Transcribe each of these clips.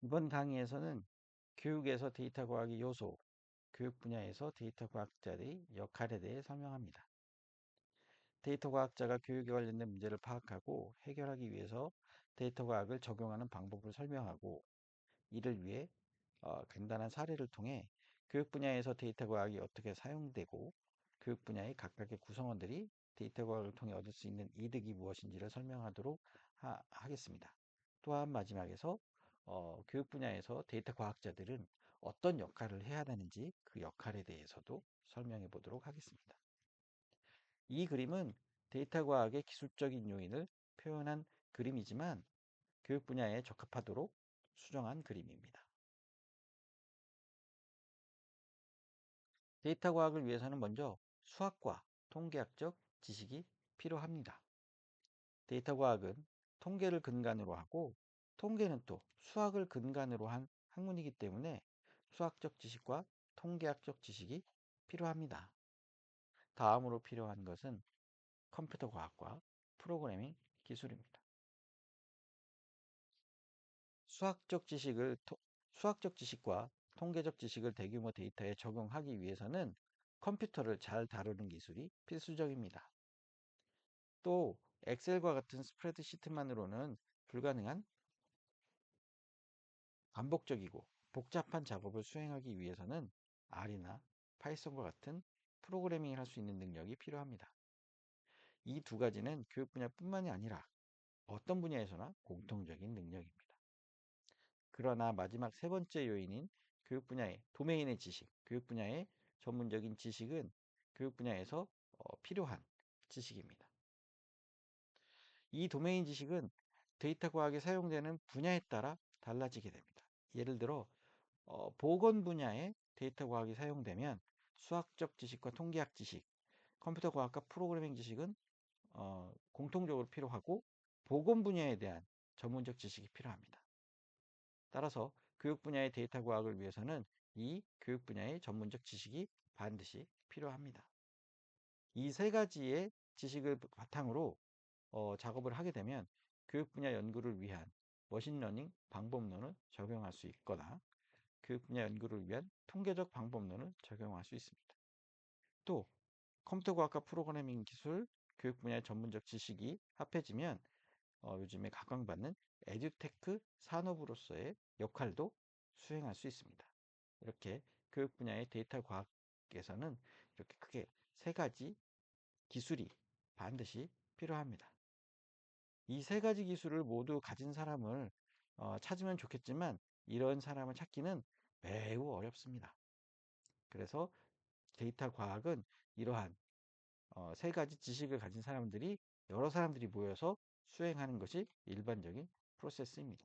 이번 강의에서는 교육에서 데이터 과학의 요소, 교육 분야에서 데이터 과학자의 역할에 대해 설명합니다. 데이터 과학자가 교육에 관련된 문제를 파악하고 해결하기 위해서 데이터 과학을 적용하는 방법을 설명하고, 이를 위해 간단한 사례를 통해 교육 분야에서 데이터 과학이 어떻게 사용되고 교육 분야의 각각의 구성원들이 데이터 과학을 통해 얻을 수 있는 이득이 무엇인지를 설명하도록 하겠습니다. 또한 마지막에서 교육 분야에서 데이터 과학자들은 어떤 역할을 해야 되는지 그 역할에 대해서도 설명해 보도록 하겠습니다. 이 그림은 데이터 과학의 기술적인 요인을 표현한 그림이지만 교육 분야에 적합하도록 수정한 그림입니다. 데이터 과학을 위해서는 먼저 수학과 통계학적 지식이 필요합니다. 데이터 과학은 통계를 근간으로 하고 통계는 또 수학을 근간으로 한 학문이기 때문에 수학적 지식과 통계학적 지식이 필요합니다. 다음으로 필요한 것은 컴퓨터 과학과 프로그래밍 기술입니다. 수학적 지식을 수학적 지식과 통계적 지식을 대규모 데이터에 적용하기 위해서는 컴퓨터를 잘 다루는 기술이 필수적입니다. 또 엑셀과 같은 스프레드시트만으로는 불가능한 반복적이고 복잡한 작업을 수행하기 위해서는 R이나 파이썬과 같은 프로그래밍을 할 수 있는 능력이 필요합니다. 이 두 가지는 교육 분야뿐만이 아니라 어떤 분야에서나 공통적인 능력입니다. 그러나 마지막 세 번째 요인인 교육 분야의 도메인의 지식, 교육 분야의 전문적인 지식은 교육 분야에서 필요한 지식입니다. 이 도메인 지식은 데이터 과학에 사용되는 분야에 따라 달라지게 됩니다. 예를 들어 보건 분야에 데이터 과학이 사용되면 수학적 지식과 통계학 지식, 컴퓨터 과학과 프로그래밍 지식은 공통적으로 필요하고 보건 분야에 대한 전문적 지식이 필요합니다. 따라서 교육 분야의 데이터 과학을 위해서는 이 교육 분야의 전문적 지식이 반드시 필요합니다. 이 세 가지의 지식을 바탕으로 작업을 하게 되면 교육 분야 연구를 위한 머신러닝 방법론을 적용할 수 있거나 교육 분야 연구를 위한 통계적 방법론을 적용할 수 있습니다. 또 컴퓨터 과학과 프로그래밍 기술, 교육 분야의 전문적 지식이 합해지면 요즘에 각광받는 에듀테크 산업으로서의 역할도 수행할 수 있습니다. 이렇게 교육 분야의 데이터 과학에서는 이렇게 크게 세 가지 기술이 반드시 필요합니다. 이 세 가지 기술을 모두 가진 사람을 찾으면 좋겠지만 이런 사람을 찾기는 매우 어렵습니다. 그래서 데이터 과학은 이러한 세 가지 지식을 가진 사람들이 여러 사람들이 모여서 수행하는 것이 일반적인 프로세스입니다.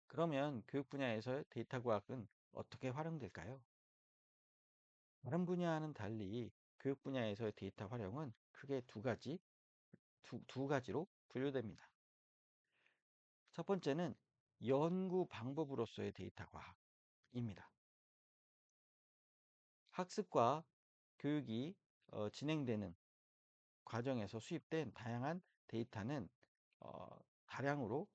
그러면 교육 분야에서 데이터 과학은 어떻게 활용될까요? 다른 분야와는 달리 교육 분야에서의 데이터 활용은 크게 두 가지로 분류됩니다. 첫 번째는 연구 방법으로서의 데이터 과학입니다. 학습과 교육이 진행되는 과정에서 수입된 다양한 데이터는 다량으로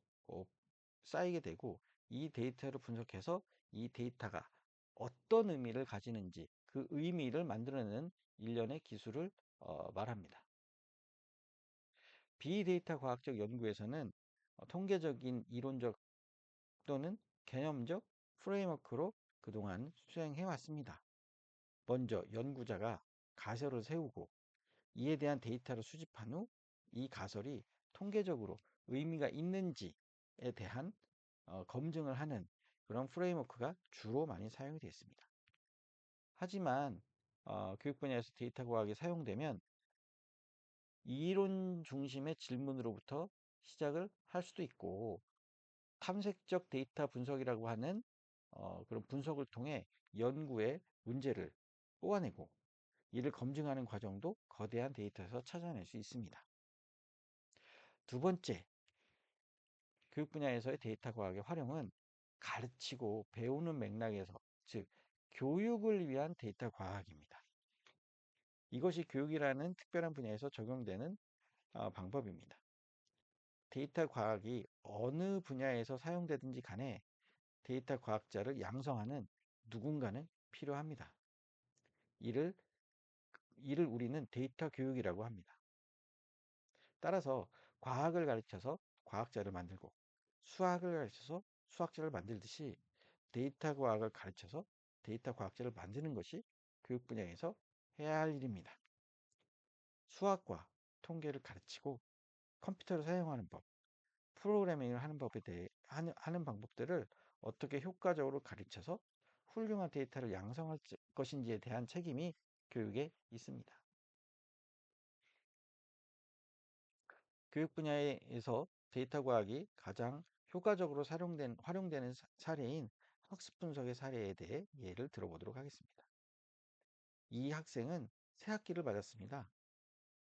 쌓이게 되고 이 데이터를 분석해서 이 데이터가 어떤 의미를 가지는지 그 의미를 만들어내는 일련의 기술을 말합니다. 빅데이터 과학적 연구에서는 통계적인 이론적 또는 개념적 프레임워크로 그동안 수행해 왔습니다. 먼저 연구자가 가설을 세우고 이에 대한 데이터를 수집한 후 이 가설이 통계적으로 의미가 있는지에 대한 검증을 하는 그런 프레임워크가 주로 많이 사용이 되어 있습니다. 하지만 교육 분야에서 데이터 과학이 사용되면 이론 중심의 질문으로부터 시작을 할 수도 있고 탐색적 데이터 분석이라고 하는 그런 분석을 통해 연구의 문제를 뽑아내고 이를 검증하는 과정도 거대한 데이터에서 찾아낼 수 있습니다. 두 번째, 교육 분야에서의 데이터 과학의 활용은 가르치고 배우는 맥락에서, 즉 교육을 위한 데이터 과학입니다. 이것이 교육이라는 특별한 분야에서 적용되는 방법입니다. 데이터 과학이 어느 분야에서 사용되든지 간에 데이터 과학자를 양성하는 누군가는 필요합니다. 이를, 이를 우리는 데이터 교육이라고 합니다. 따라서 과학을 가르쳐서 과학자를 만들고 수학을 가르쳐서 수학자를 만들듯이 데이터 과학을 가르쳐서 데이터 과학자를 만드는 것이 교육 분야에서 해야 할 일입니다. 수학과 통계를 가르치고 컴퓨터를 사용하는 법, 프로그래밍을 하는 법에 대해 하는 방법들을 어떻게 효과적으로 가르쳐서 훌륭한 데이터를 양성할 것인지에 대한 책임이 교육에 있습니다. 교육 분야에서 데이터 과학이 가장 효과적으로 활용되는 사례인 학습 분석의 사례에 대해 예를 들어보도록 하겠습니다. 이 학생은 새 학기를 맞았습니다.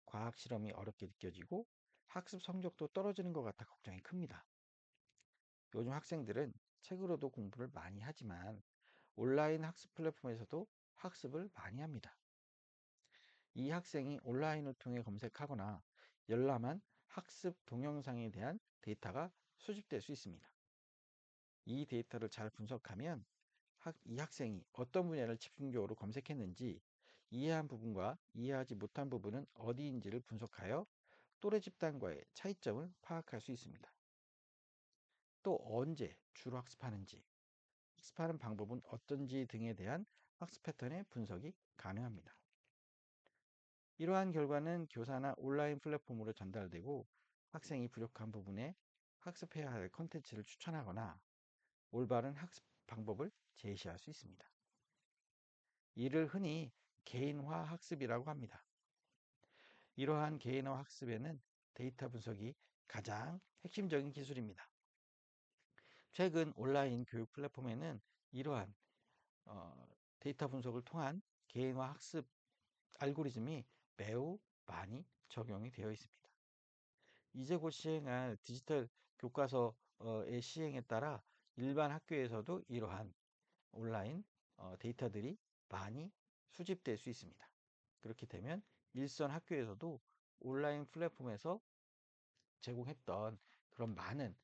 과학 실험이 어렵게 느껴지고 학습 성적도 떨어지는 것 같아 걱정이 큽니다. 요즘 학생들은 책으로도 공부를 많이 하지만 온라인 학습 플랫폼에서도 학습을 많이 합니다. 이 학생이 온라인을 통해 검색하거나 열람한 학습 동영상에 대한 데이터가 수집될 수 있습니다. 이 데이터를 잘 분석하면 이 학생이 어떤 분야를 집중적으로 검색했는지, 이해한 부분과 이해하지 못한 부분은 어디인지를 분석하여 또래 집단과의 차이점을 파악할 수 있습니다. 또 언제 주로 학습하는지, 학습하는 방법은 어떤지 등에 대한 학습 패턴의 분석이 가능합니다. 이러한 결과는 교사나 온라인 플랫폼으로 전달되고 학생이 부족한 부분에 학습해야 할 콘텐츠를 추천하거나 올바른 학습 방법을 제시할 수 있습니다. 이를 흔히 개인화 학습이라고 합니다. 이러한 개인화 학습에는 데이터 분석이 가장 핵심적인 기술입니다. 최근 온라인 교육 플랫폼에는 이러한 데이터 분석을 통한 개인화 학습 알고리즘이 매우 많이 적용이 되어 있습니다. 이제 곧 시행할 디지털 교과서의 시행에 따라 일반 학교에서도 이러한 온라인 데이터들이 많이 수집될 수 있습니다. 그렇게 되면 일선 학교에서도 온라인 플랫폼에서 제공했던 그런 많은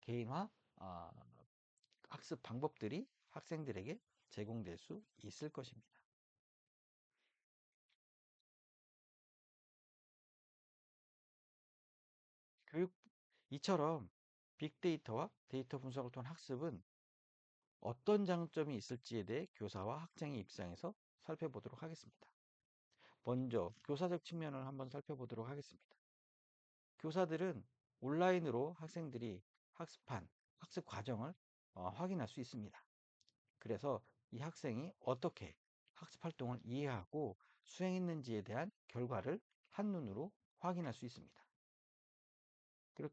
개인화 어, 학습 방법들이 학생들에게 제공될 수 있을 것입니다. 교육 이처럼 빅데이터와 데이터 분석을 통한 학습은 어떤 장점이 있을지에 대해 교사와 학생의 입장에서 살펴보도록 하겠습니다. 먼저 교사적 측면을 한번 살펴보도록 하겠습니다. 교사들은 온라인으로 학생들이 학습한 학습 과정을 확인할 수 있습니다. 그래서 이 학생이 어떻게 학습 활동을 이해하고 수행했는지에 대한 결과를 한눈으로 확인할 수 있습니다. 그리고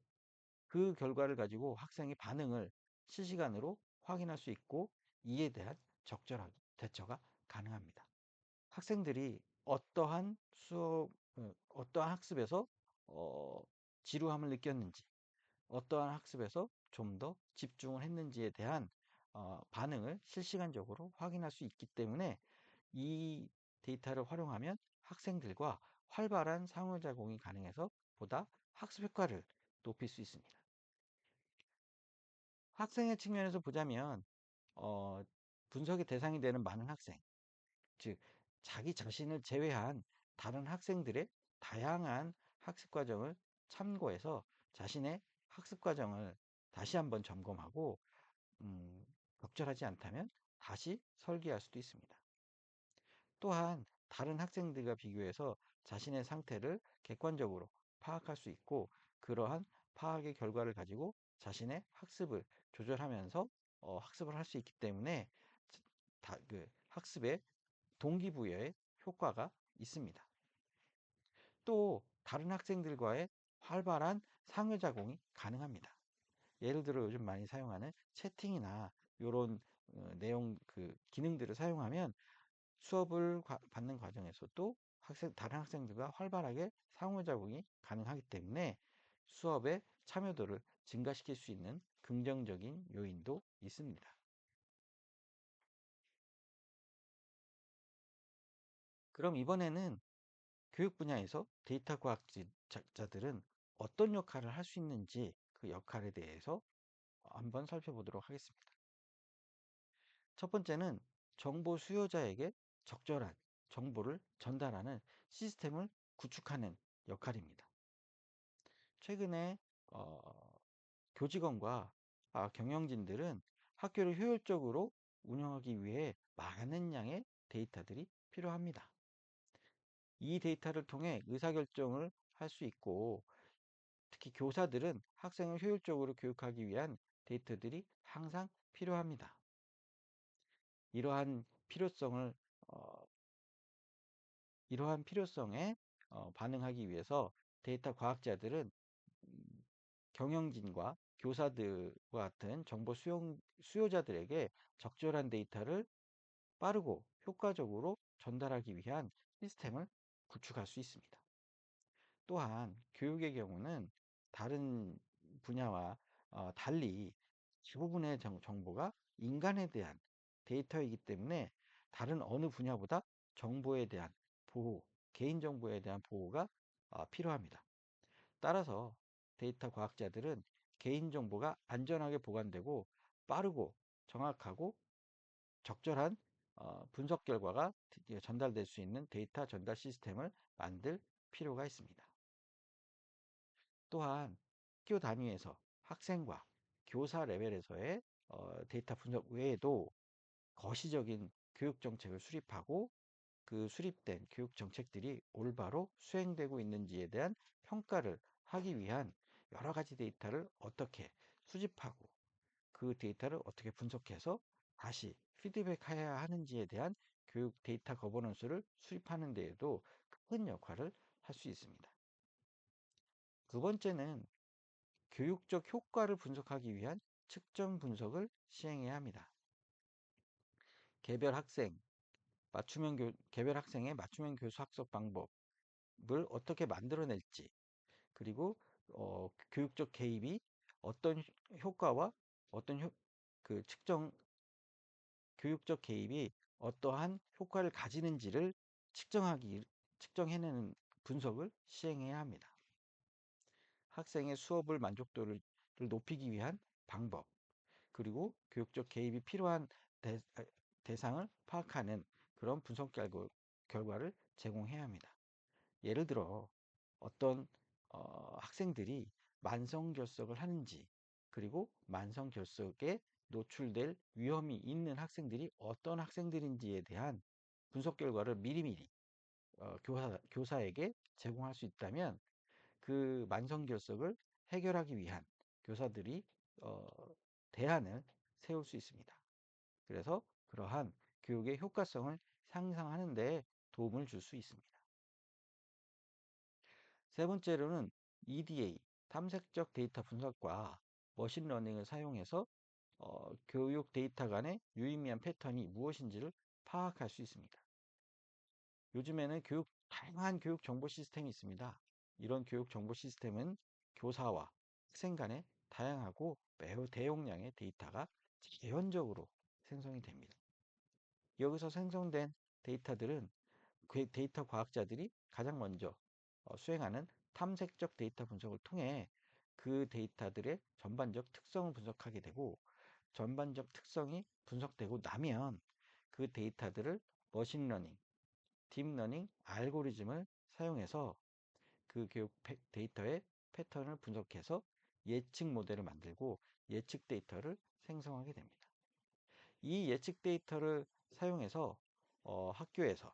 그 결과를 가지고 학생의 반응을 실시간으로 확인할 수 있고 이에 대한 적절한 대처가 가능합니다. 학생들이 어떠한 학습에서 어, 지루함을 느꼈는지, 어떠한 학습에서 좀 더 집중을 했는지에 대한 반응을 실시간적으로 확인할 수 있기 때문에 이 데이터를 활용하면 학생들과 활발한 상호작용이 가능해서 보다 학습 효과를 높일 수 있습니다. 학생의 측면에서 보자면 어, 분석의 대상이 되는 많은 학생, 즉 자기 자신을 제외한 다른 학생들의 다양한 학습 과정을 참고해서 자신의 학습 과정을 다시 한번 점검하고 적절하지 않다면 다시 설계할 수도 있습니다. 또한 다른 학생들과 비교해서 자신의 상태를 객관적으로 파악할 수 있고 그러한 파악의 결과를 가지고 자신의 학습을 조절하면서 학습을 할 수 있기 때문에 그 학습의 동기부여에 효과가 있습니다. 또 다른 학생들과의 활발한 상호작용이 가능합니다. 예를 들어 요즘 많이 사용하는 채팅이나 이런 내용 기능들을 사용하면 수업을 받는 과정에서도 다른 학생들과 활발하게 상호작용이 가능하기 때문에 수업의 참여도를 증가시킬 수 있는 긍정적인 요인도 있습니다. 그럼 이번에는 교육 분야에서 데이터 과학자들은 어떤 역할을 할 수 있는지 그 역할에 대해서 한번 살펴보도록 하겠습니다. 첫 번째는 정보 수요자에게 적절한 정보를 전달하는 시스템을 구축하는 역할입니다. 최근에 교직원과 경영진들은 학교를 효율적으로 운영하기 위해 많은 양의 데이터들이 필요합니다. 이 데이터를 통해 의사결정을 할 수 있고, 특히 교사들은 학생을 효율적으로 교육하기 위한 데이터들이 항상 필요합니다. 이러한 필요성을 어, 이러한 필요성에 반응하기 위해서 데이터 과학자들은 음, 경영진과 교사들과 같은 정보 수요자들에게 적절한 데이터를 빠르고 효과적으로 전달하기 위한 시스템을 구축할 수 있습니다. 또한 교육의 경우는 다른 분야와 달리 대부분의 정보가 인간에 대한 데이터이기 때문에 다른 어느 분야보다 정보에 대한 보호, 개인정보에 대한 보호가 필요합니다. 따라서 데이터 과학자들은 개인정보가 안전하게 보관되고 빠르고 정확하고 적절한 분석 결과가 전달될 수 있는 데이터 전달 시스템을 만들 필요가 있습니다. 또한 학교 단위에서 학생과 교사 레벨에서의 데이터 분석 외에도 거시적인 교육 정책을 수립하고 그 수립된 교육 정책들이 올바로 수행되고 있는지에 대한 평가를 하기 위한 여러 가지 데이터를 어떻게 수집하고 그 데이터를 어떻게 분석해서 다시 피드백해야 하는지에 대한 교육 데이터 거버넌스를 수립하는 데에도 큰 역할을 할 수 있습니다. 두 번째는 교육적 효과를 분석하기 위한 측정 분석을 시행해야 합니다. 개별 학생, 개별 학생의 맞춤형 교수 학습 방법을 어떻게 만들어낼지, 그리고 교육적 개입이 어떤 효과와 어떤 교육적 개입이 어떠한 효과를 가지는지를 측정해내는 분석을 시행해야 합니다. 학생의 수업을 만족도를 높이기 위한 방법, 그리고 교육적 개입이 필요한 대상을 파악하는 그런 분석 결과를 제공해야 합니다. 예를 들어 어떤 학생들이 만성결석을 하는지, 그리고 만성결석에 노출될 위험이 있는 학생들이 어떤 학생들인지에 대한 분석 결과를 미리미리 교사에게 제공할 수 있다면 그 만성결석을 해결하기 위한 교사들이 어, 대안을 세울 수 있습니다. 그래서 그러한 교육의 효과성을 향상하는 데 도움을 줄 수 있습니다. 세 번째로는 EDA, 탐색적 데이터 분석과 머신러닝을 사용해서 교육 데이터 간의 유의미한 패턴이 무엇인지를 파악할 수 있습니다. 요즘에는 다양한 교육 정보 시스템이 있습니다. 이런 교육 정보 시스템은 교사와 학생 간의 다양하고 매우 대용량의 데이터가 재현적으로 생성이 됩니다. 여기서 생성된 데이터들은 그 데이터 과학자들이 가장 먼저 수행하는 탐색적 데이터 분석을 통해 그 데이터들의 전반적 특성을 분석하게 되고, 전반적 특성이 분석되고 나면 그 데이터들을 머신러닝, 딥러닝 알고리즘을 사용해서 그 교육 데이터의 패턴을 분석해서 예측 모델을 만들고 예측 데이터를 생성하게 됩니다. 이 예측 데이터를 사용해서 학교에서,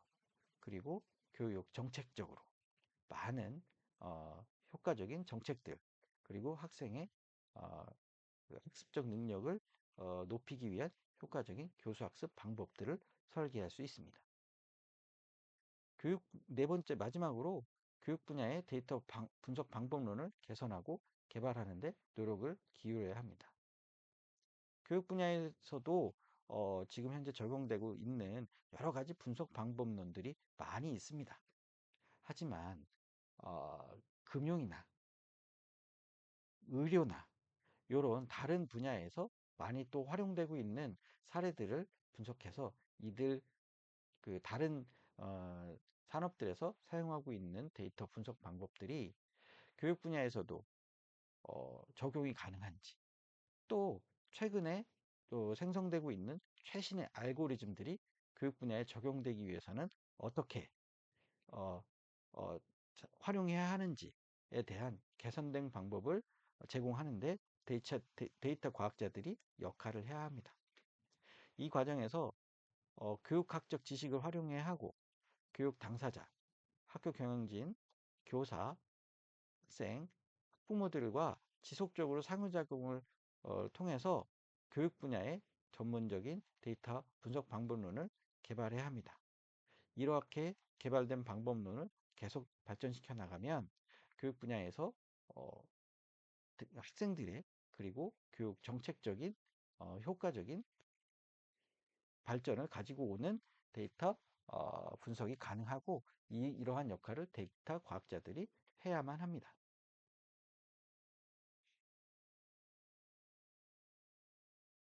그리고 교육 정책적으로 많은 효과적인 정책들, 그리고 학생의 어, 그 학습적 능력을 높이기 위한 효과적인 교수학습 방법들을 설계할 수 있습니다. 네 번째 마지막으로 교육 분야의 데이터 분석 방법론을 개선하고 개발하는 데 노력을 기울여야 합니다. 교육 분야에서도 지금 현재 적용되고 있는 여러 가지 분석 방법론들이 많이 있습니다. 하지만 금융이나 의료나 이런 다른 분야에서 많이 또 활용되고 있는 사례들을 분석해서 이들 다른 어, 산업들에서 사용하고 있는 데이터 분석 방법들이 교육 분야에서도 적용이 가능한지, 또 최근에 또 생성되고 있는 최신의 알고리즘들이 교육 분야에 적용되기 위해서는 어떻게 어, 어, 활용해야 하는지에 대한 개선된 방법을 제공하는데 데이터 과학자들이 역할을 해야 합니다. 이 과정에서 교육학적 지식을 활용해야 하고, 교육 당사자, 학교 경영진, 교사, 학생, 학부모들과 지속적으로 상호작용을 통해서 교육 분야의 전문적인 데이터 분석 방법론을 개발해야 합니다. 이렇게 개발된 방법론을 계속 발전시켜 나가면 교육 분야에서 어, 학생들의, 그리고 교육 정책적인 효과적인 발전을 가지고 오는 데이터 분석이 가능하고, 이러한 역할을 데이터 과학자들이 해야만 합니다.